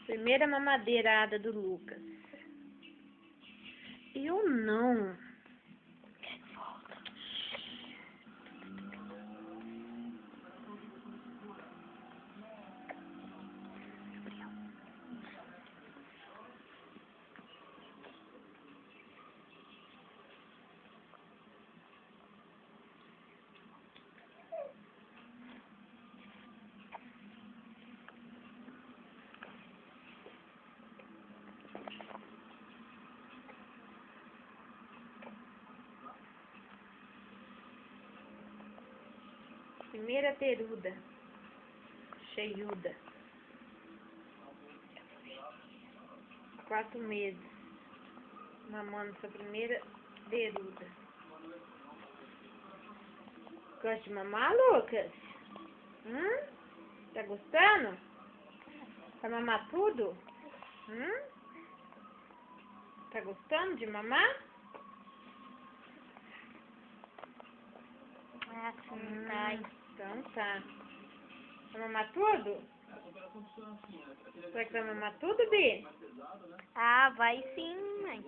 Primeira mamadeirada do Lucas. Eu não. Primeira peruda. Cheiuda. 4 meses. Mamando sua primeira peruda. Gosta de mamar, Lucas? Tá gostando? Vai mamar tudo? Tá gostando de mamar? Ah, sim, tá. Então tá. Vai mamar tudo? Será que vai mamar tudo, Bi? Ah, vai sim, mãe.